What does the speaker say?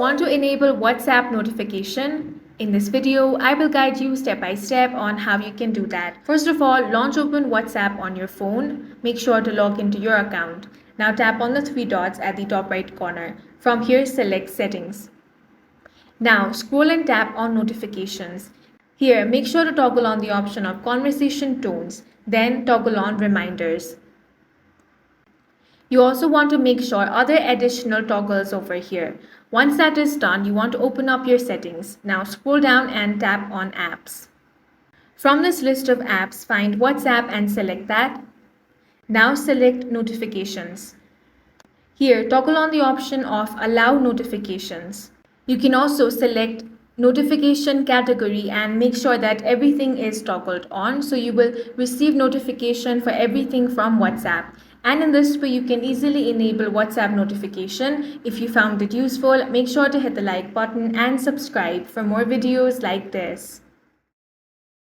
want to enable WhatsApp notification? In this video, I will guide you step by step on how you can do that. First of all, launch open WhatsApp on your phone. Make sure to log into your account. Now tap on the three dots at the top right corner. From here, select Settings. Now scroll and tap on Notifications. Here, make sure to toggle on the option of Conversation Tones, then toggle on Reminders. You also want to make sure other additional toggles over here. Once that is done, you want to open up your settings. Now scroll down and tap on Apps. From this list of apps, find WhatsApp and select that. Now select Notifications. Here, toggle on the option of Allow Notifications. You can also select notification category and make sure that everything is toggled on, so you will receive notification for everything from WhatsApp. And in this way, you can easily enable WhatsApp notification. If you found it useful, make sure to hit the like button and subscribe for more videos like this.